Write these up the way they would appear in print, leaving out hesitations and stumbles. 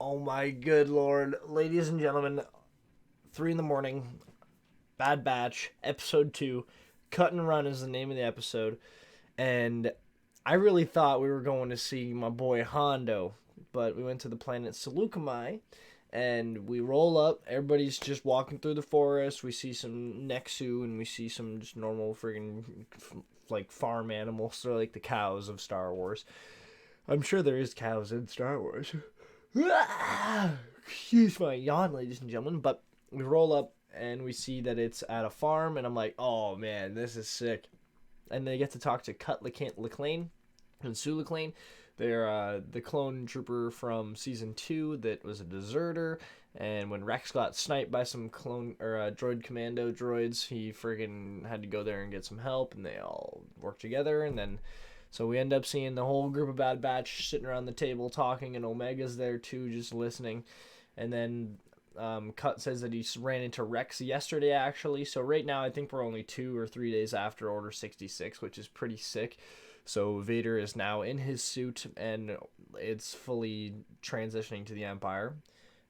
Oh my good lord. Ladies and gentlemen, 3 in the morning, Bad Batch, episode 2. Cut and Run is the name of the episode. And I really thought we were going to see my boy Hondo, but we went to the planet Seleucami, and we roll up. Everybody's just walking through the forest. We see some Nexu, and we see some just normal friggin' like farm animals. They're like the cows of Star Wars. I'm sure there is cows in Star Wars. Excuse my yawn, ladies and gentlemen. But we roll up and we see that it's at a farm, and I'm like, oh man, this is sick. And they get to talk to Cut LaClane and Sue LaClane. They're the clone trooper from season 2 that was a deserter. And when Rex got sniped by some clone or droid commando droids, he friggin' had to go there and get some help, and they all worked together. And then so we end up seeing the whole group of Bad Batch sitting around the table talking, and Omega's there too, just listening. And then Cut says that he ran into Rex yesterday, actually. So right now, I think we're only 2 or 3 days after Order 66, which is pretty sick. So Vader is now in his suit, and it's fully transitioning to the Empire.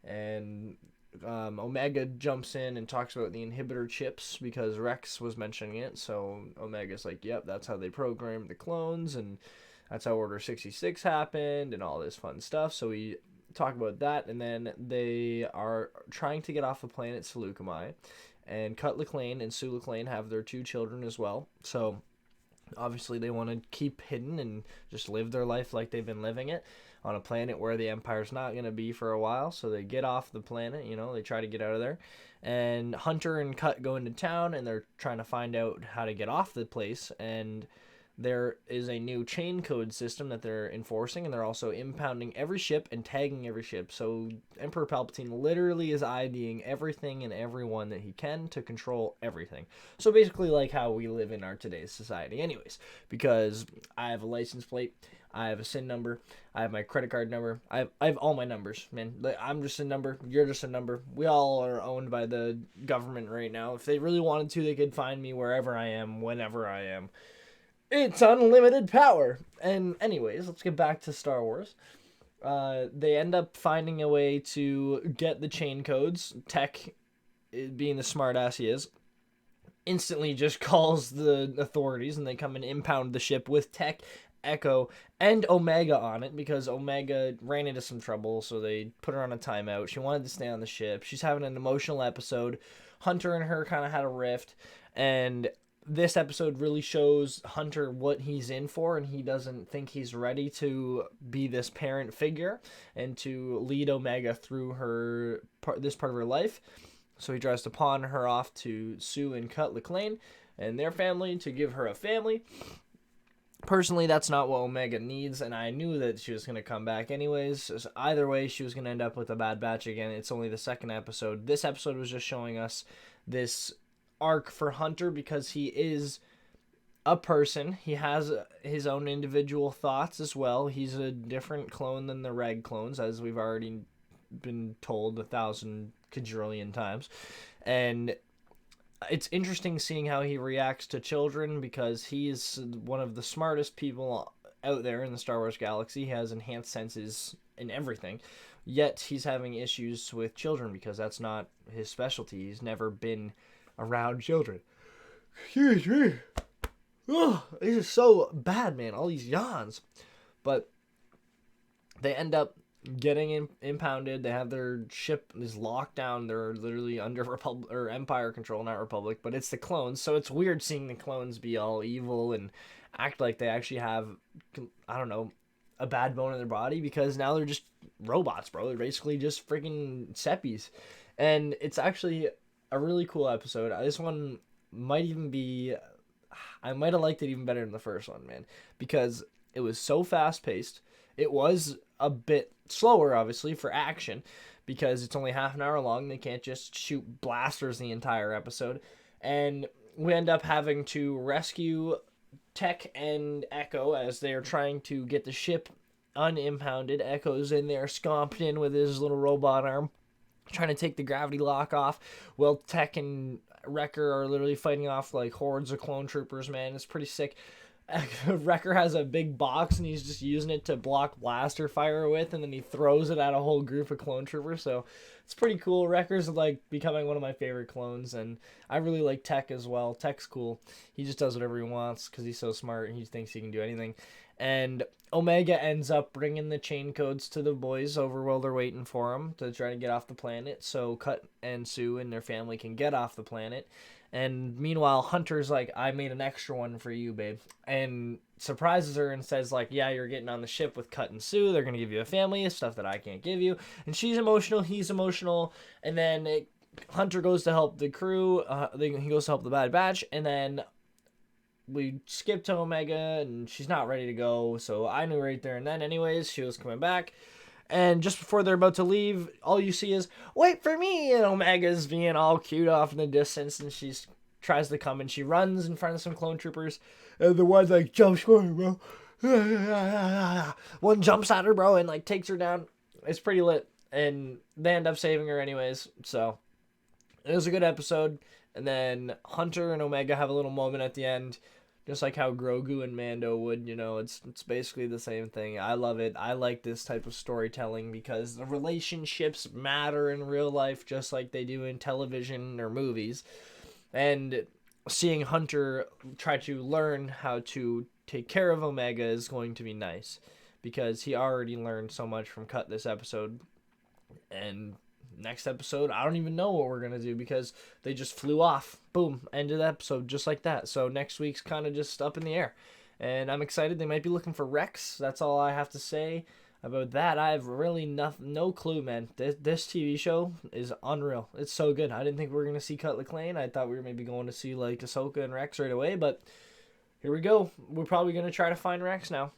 And Omega jumps in and talks about the inhibitor chips because Rex was mentioning it. So Omega's like, yep, that's how they programmed the clones, and that's how Order 66 happened, and all this fun stuff. So we talk about that, and then they are trying to get off the planet Seleucami, and Cut LaClane and Sue LaClane have their 2 children as well. So obviously they want to keep hidden and just live their life like they've been living it on a planet where the Empire's not going to be for a while. So they get off the planet, they try to get out of there. And Hunter and Cut go into town, and they're trying to find out how to get off the place. And there is a new chain code system that they're enforcing, and they're also impounding every ship and tagging every ship. So Emperor Palpatine literally is IDing everything and everyone that he can to control everything. So basically like how we live in our today's society. Anyways, because I have a license plate, I have a SIN number, I have my credit card number, I have all my numbers, man. I'm just a number, you're just a number. We all are owned by the government right now. If they really wanted to, they could find me wherever I am, whenever I am. It's unlimited power. And anyways, let's get back to Star Wars. They end up finding a way to get the chain codes. Tech, being the smartass he is, instantly just calls the authorities, and they come and impound the ship with Tech, Echo, and Omega on it, because Omega ran into some trouble, so they put her on a timeout. She wanted to stay on the ship. She's having an emotional episode. Hunter and her kind of had a rift, and this episode really shows Hunter what he's in for, and he doesn't think he's ready to be this parent figure and to lead Omega through this part of her life. So he tries to pawn her off to Sue and Cut LaClane and their family to give her a family. Personally, that's not what Omega needs, and I knew that she was going to come back anyways. So either way, she was going to end up with a Bad Batch again. It's only the second episode. This episode was just showing us this arc for Hunter, because he is a person. He has his own individual thoughts as well. He's a different clone than the reg clones, as we've already been told 1,000 quadrillion times. And it's interesting seeing how he reacts to children, because he's one of the smartest people out there in the Star Wars galaxy. He has enhanced senses in everything, yet he's having issues with children because that's not his specialty. He's never been around children. Excuse me. Oh, this is so bad, man. All these yawns. But they end up getting impounded. They have their ship is locked down. They're literally under Republic or Empire control, not Republic, but it's the clones. So it's weird seeing the clones be all evil and act like they actually have, I don't know, a bad bone in their body, because now they're just robots, bro. They're basically just freaking seppies. And it's actually a really cool episode. This one might even be, I might have liked it even better than the first one, man, because it was so fast paced. It was a bit slower, obviously, for action, because it's only half an hour long. They can't just shoot blasters the entire episode. And we end up having to rescue Tech and Echo as they are trying to get the ship unimpounded. Echo's in there, scomped in with his little robot arm, trying to take the gravity lock off. Well, Tech and Wrecker are literally fighting off like hordes of clone troopers, man. It's pretty sick. Wrecker has a big box and he's just using it to block blaster fire with, and then he throws it at a whole group of clone troopers. So it's pretty cool. Wrecker's like becoming one of my favorite clones, and I really like Tech as well. Tech's cool. He just does whatever he wants because he's so smart and he thinks he can do anything. And Omega ends up bringing the chain codes to the boys over while they're waiting for him to try to get off the planet, so Cut and Sue and their family can get off the planet. And meanwhile, Hunter's like, I made an extra one for you, babe. And surprises her and says, like, yeah, you're getting on the ship with Cut and Sue. They're going to give you a family, stuff that I can't give you. And she's emotional. He's emotional. And then Hunter goes to help the crew. He goes to help the Bad Batch. And then we skip to Omega, and she's not ready to go. So I knew right there and then, anyways, she was coming back. And just before they're about to leave, all you see is, wait for me! And Omega's being all cute off in the distance, and she tries to come, and she runs in front of some clone troopers. And the one's like, jump for her, bro. One jumps at her, bro, and like takes her down. It's pretty lit. And they end up saving her anyways. So it was a good episode. And then Hunter and Omega have a little moment at the end. Just like how Grogu and Mando would, it's basically the same thing. I love it. I like this type of storytelling because the relationships matter in real life just like they do in television or movies. And seeing Hunter try to learn how to take care of Omega is going to be nice because he already learned so much from Cut this episode. And next episode, I don't even know what we're going to do because they just flew off. Boom, end of the episode just like that. So next week's kind of just up in the air. And I'm excited. They might be looking for Rex. That's all I have to say about that. I have really no clue, man. This TV show is unreal. It's so good. I didn't think we were going to see Cut Lachlan. I thought we were maybe going to see like Ahsoka and Rex right away. But here we go. We're probably going to try to find Rex now.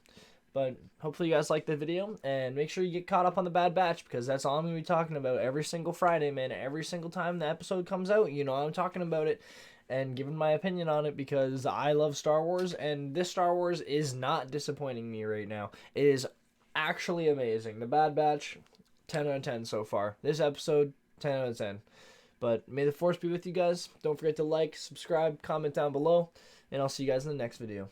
But hopefully you guys like the video, and make sure you get caught up on the Bad Batch because that's all I'm going to be talking about every single Friday, man. Every single time the episode comes out, I'm talking about it and giving my opinion on it because I love Star Wars, and this Star Wars is not disappointing me right now. It is actually amazing. The Bad Batch, 10 out of 10 so far. This episode, 10 out of 10. But may the Force be with you guys. Don't forget to like, subscribe, comment down below, and I'll see you guys in the next video.